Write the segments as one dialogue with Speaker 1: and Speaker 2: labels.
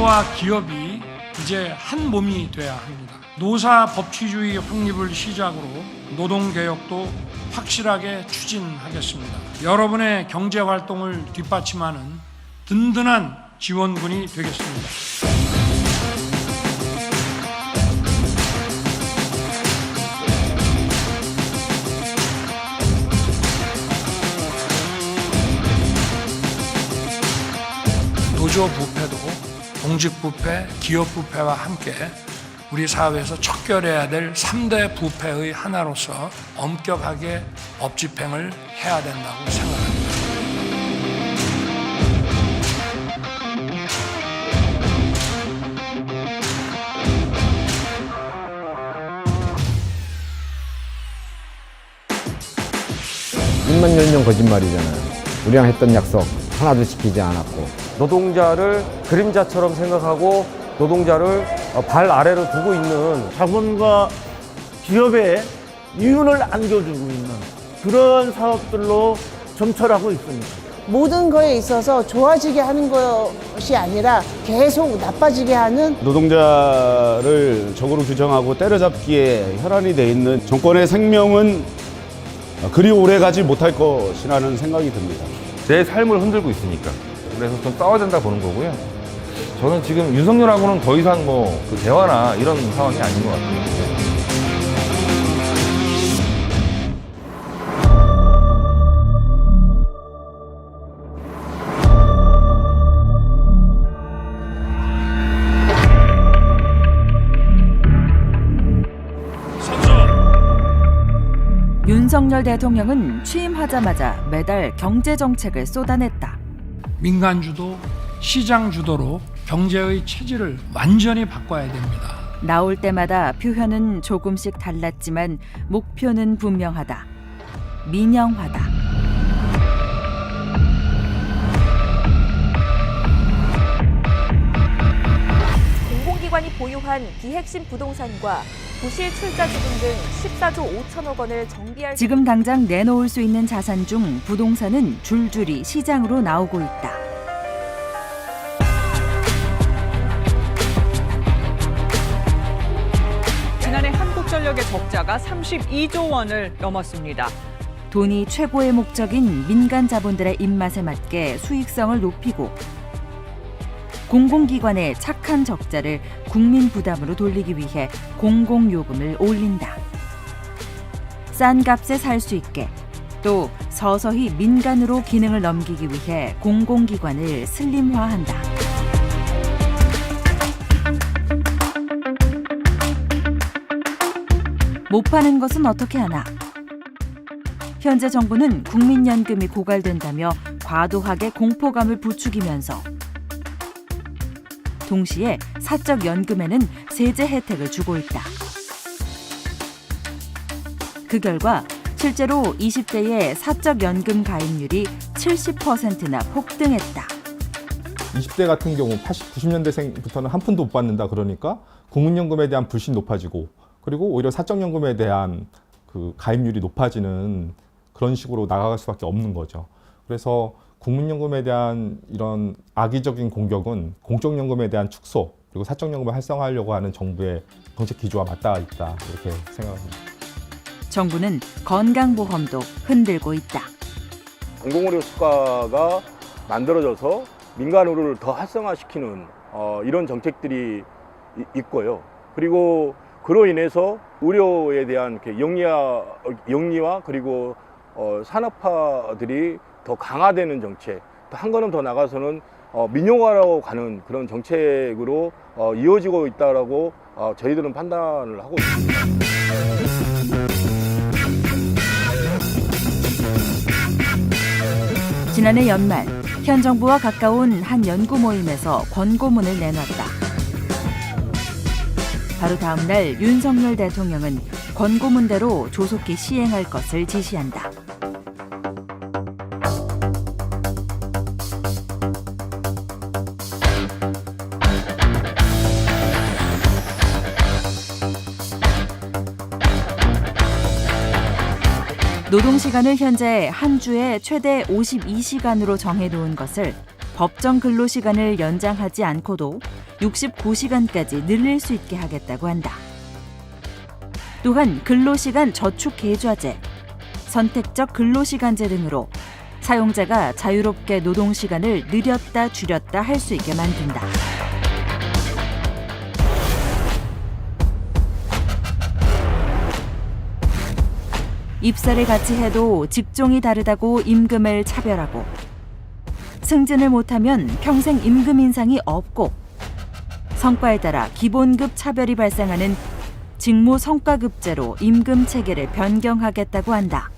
Speaker 1: 정부와 기업이 이제 한 몸이 돼야 합니다. 노사 법치주의 확립을 시작으로 노동개혁도 확실하게 추진하겠습니다. 여러분의 경제활동을 뒷받침하는 든든한 지원군이 되겠습니다. 노조부패도 공직부패, 기업부패와 함께 우리 사회에서 척결해야 될 3대 부패의 하나로서 엄격하게 법 집행을 해야 된다고 생각합니다.
Speaker 2: 입만 열면 거짓말이잖아요. 우리랑 했던 약속 하나도 지키지 않았고.
Speaker 3: 노동자를 그림자처럼 생각하고 노동자를 발 아래로 두고 있는
Speaker 4: 자본과 기업의 이윤을 안겨주고 있는 그런 사업들로 점철하고 있습니다.
Speaker 5: 모든 거에 있어서 좋아지게 하는 것이 아니라 계속 나빠지게 하는
Speaker 6: 노동자를 적으로 규정하고 때려잡기에 혈안이 돼 있는 정권의 생명은 그리 오래 가지 못할 것이라는 생각이 듭니다.
Speaker 7: 내 삶을 흔들고 있으니까. 그래서 좀 싸워야 된다 보는 거고요. 저는 지금 윤석열하고는 더 이상 그 대화나 이런 상황이 아닌 것 같아요.
Speaker 8: 윤석열 대통령은 취임하자마자 매달 경제정책을 쏟아냈다.
Speaker 1: 민간주도, 시장주도로 경제의 체질을 완전히 바꿔야 됩니다.
Speaker 8: 나올 때마다 표현은 조금씩 달랐지만 목표는 분명하다. 민영화다.
Speaker 9: 공공기관이 보유한 비핵심 부동산과 부실 출자지분 등 14조 5천억 원을 정비할
Speaker 8: 지금 당장 내놓을 수 있는 자산 중 부동산은 줄줄이 시장으로 나오고 있다.
Speaker 10: 지난해 한국전력의 적자가 32조 원을 넘었습니다.
Speaker 8: 돈이 최고의 목적인 민간 자본들의 입맛에 맞게 수익성을 높이고 공공기관의 착한 적자를 국민 부담으로 돌리기 위해 공공요금을 올린다. 싼 값에 살 수 있게 또 서서히 민간으로 기능을 넘기기 위해 공공기관을 슬림화한다. 못 파는 것은 어떻게 하나? 현재 정부는 국민연금이 고갈된다며 과도하게 공포감을 부추기면서 동시에 사적연금에는 세제 혜택을 주고 있다. 그 결과 실제로 20대의 사적연금 가입률이 70%나 폭등했다.
Speaker 11: 20대 같은 경우 80, 90년대생부터는 한 푼도 못 받는다 그러니까 국민연금에 대한 불신이 높아지고 그리고 오히려 사적연금에 대한 그 가입률이 높아지는 그런 식으로 나아갈 수밖에 없는 거죠. 그래서 국민연금에 대한 이런 악의적인 공격은 공적연금에 대한 축소 그리고 사적연금을 활성화하려고 하는 정부의 정책 기조와 맞닿아 있다 이렇게 생각합니다.
Speaker 8: 정부는 건강보험도 흔들고 있다.
Speaker 12: 공공의료 수가가 만들어져서 민간의료를 더 활성화시키는 이런 정책들이 있고요. 그리고 그로 인해서 의료에 대한 영리화 그리고 산업화들이 더 강화되는 정책, 한 걸음 더 나가서는 민영화로 가는 그런 정책으로 이어지고 있다라고 저희들은 판단을 하고 있습니다.
Speaker 8: 지난해 연말 현 정부와 가까운 한 연구 모임에서 권고문을 내놨다. 바로 다음 날 윤석열 대통령은 권고문대로 조속히 시행할 것을 지시한다. 노동시간을 현재 한 주에 최대 52시간으로 정해놓은 것을 법정 근로시간을 연장하지 않고도 69시간까지 늘릴 수 있게 하겠다고 한다. 또한 근로시간 저축 계좌제, 선택적 근로시간제 등으로 사용자가 자유롭게 노동시간을 늘렸다 줄였다 할 수 있게 만든다. 입사를 같이 해도 직종이 다르다고 임금을 차별하고, 승진을 못하면 평생 임금 인상이 없고, 성과에 따라 기본급 차별이 발생하는 직무 성과급제로 임금 체계를 변경하겠다고 한다.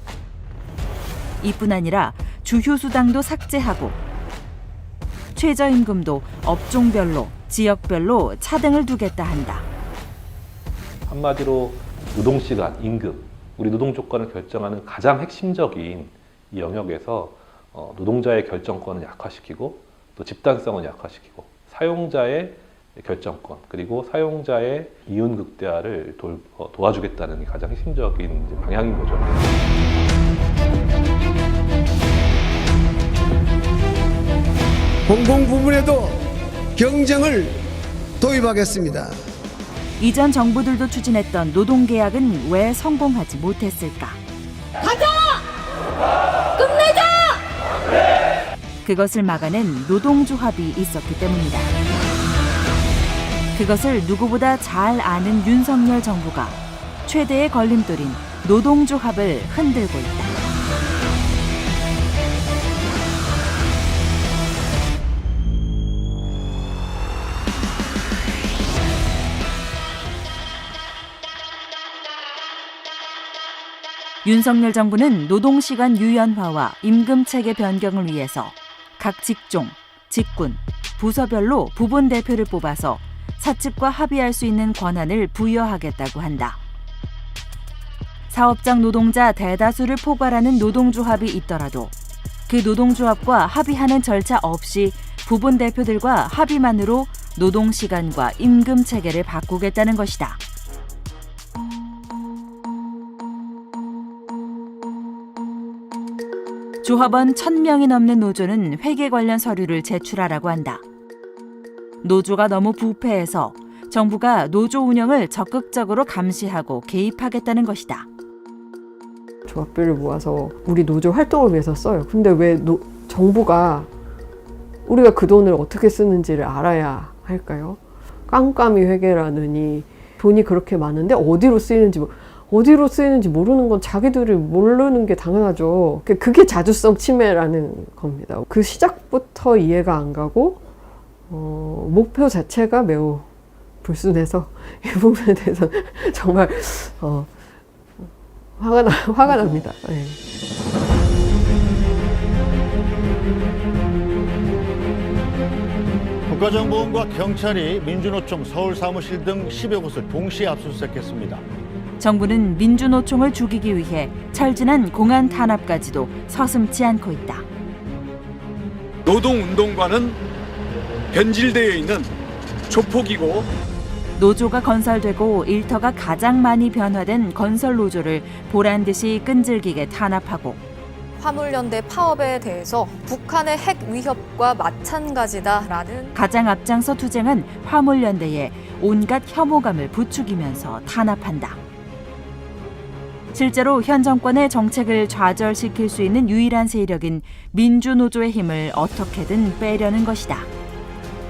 Speaker 8: 이뿐 아니라 주휴수당도 삭제하고, 최저임금도 업종별로, 지역별로 차등을 두겠다 한다.
Speaker 13: 한마디로 노동시간, 임금, 우리 노동 조건을 결정하는 가장 핵심적인 이 영역에서 노동자의 결정권을 약화시키고 또 집단성을 약화시키고 사용자의 결정권 그리고 사용자의 이윤 극대화를 도와주겠다는 게 가장 핵심적인 방향인 거죠.
Speaker 14: 공공 부문에도 경쟁을 도입하겠습니다.
Speaker 8: 이전 정부들도 추진했던 노동계약은 왜 성공하지 못했을까?
Speaker 15: 가자! 끝내자!
Speaker 8: 그것을 막아낸 노동조합이 있었기 때문이다. 그것을 누구보다 잘 아는 윤석열 정부가 최대의 걸림돌인 노동조합을 흔들고 있다. 윤석열 정부는 노동시간 유연화와 임금체계 변경을 위해서 각 직종, 직군, 부서별로 부분 대표를 뽑아서 사측과 합의할 수 있는 권한을 부여하겠다고 한다. 사업장 노동자 대다수를 포괄하는 노동조합이 있더라도 그 노동조합과 합의하는 절차 없이 부분 대표들과 합의만으로 노동시간과 임금체계를 바꾸겠다는 것이다. 조합원 1,000명이 넘는 노조는 회계 관련 서류를 제출하라고 한다. 노조가 너무 부패해서 정부가 노조 운영을 적극적으로 감시하고 개입하겠다는 것이다.
Speaker 16: 조합비를 모아서 우리 노조 활동을 위해서 써요. 근데 왜 정부가 우리가 그 돈을 어떻게 쓰는지를 알아야 할까요? 깜깜이 회계라느니 돈이 그렇게 많은데 어디로 쓰이는지 모르는 건 자기들이 모르는 게 당연하죠. 그게 자주성 침해라는 겁니다. 그 시작부터 이해가 안 가고 목표 자체가 매우 불순해서 이 부분에 대해서 정말 화가 납니다. 네.
Speaker 17: 국가정보원과 경찰이 민주노총 서울사무실 등 10여 곳을 동시에 압수수색했습니다.
Speaker 8: 정부는 민주노총을 죽이기 위해 철진한 공안 탄압까지도 서슴지 않고 있다.
Speaker 18: 노동운동과는 변질되어 있는 조폭이고
Speaker 8: 노조가 건설되고 일터가 가장 많이 변화된 건설 노조를 보란듯이 끈질기게 탄압하고
Speaker 9: 화물연대 파업에 대해서 북한의 핵 위협과 마찬가지다라는
Speaker 8: 가장 앞장서 투쟁한 화물연대에 온갖 혐오감을 부추기면서 탄압한다. 실제로 현 정권의 정책을 좌절시킬 수 있는 유일한 세력인 민주노조의 힘을 어떻게든 빼려는 것이다.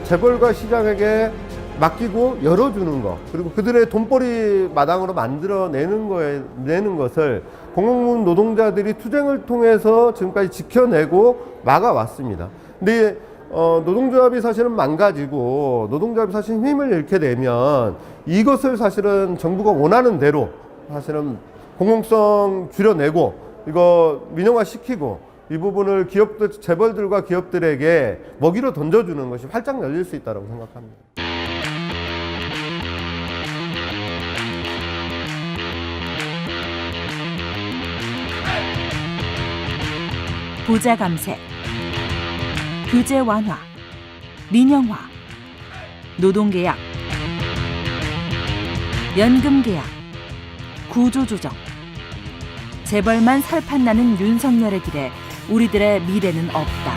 Speaker 19: 재벌과 시장에게 맡기고 열어주는 것, 그리고 그들의 돈벌이 마당으로 만들어내는 것을 공공부문 노동자들이 투쟁을 통해서 지금까지 지켜내고 막아왔습니다. 근데 노동조합이 사실은 망가지고 노동조합이 사실 힘을 잃게 되면 이것을 사실은 정부가 원하는 대로 사실은 공공성 줄여내고 이거 민영화시키고 이 부분을 기업들, 재벌들과 기업들에게 먹이로 던져주는 것이 활짝 열릴 수 있다고 생각합니다.
Speaker 8: 부자 감세, 규제 완화, 민영화, 노동계약, 연금계약, 구조조정. 재벌만 살판나는 윤석열의 길에 우리들의 미래는 없다.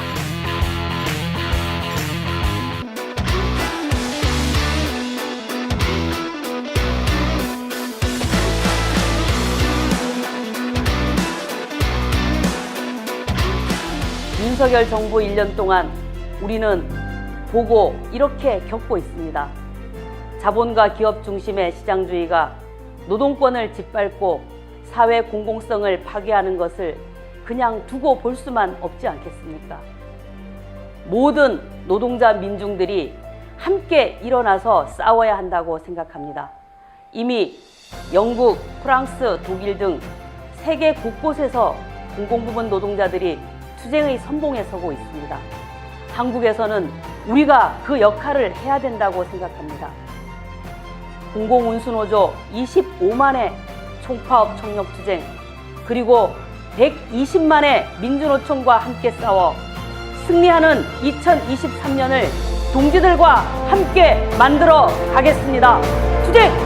Speaker 20: 윤석열 정부 1년 동안 우리는 보고 이렇게 겪고 있습니다. 자본과 기업 중심의 시장주의가 노동권을 짓밟고 사회 공공성을 파괴하는 것을 그냥 두고 볼 수만 없지 않겠습니까? 모든 노동자 민중들이 함께 일어나서 싸워야 한다고 생각합니다. 이미 영국, 프랑스, 독일 등 세계 곳곳에서 공공부문 노동자들이 투쟁의 선봉에 서고 있습니다. 한국에서는 우리가 그 역할을 해야 된다고 생각합니다. 공공운수노조 25만의 총파업 총력 투쟁, 그리고 120만의 민주노총과 함께 싸워 승리하는 2023년을 동지들과 함께 만들어 가겠습니다. 투쟁!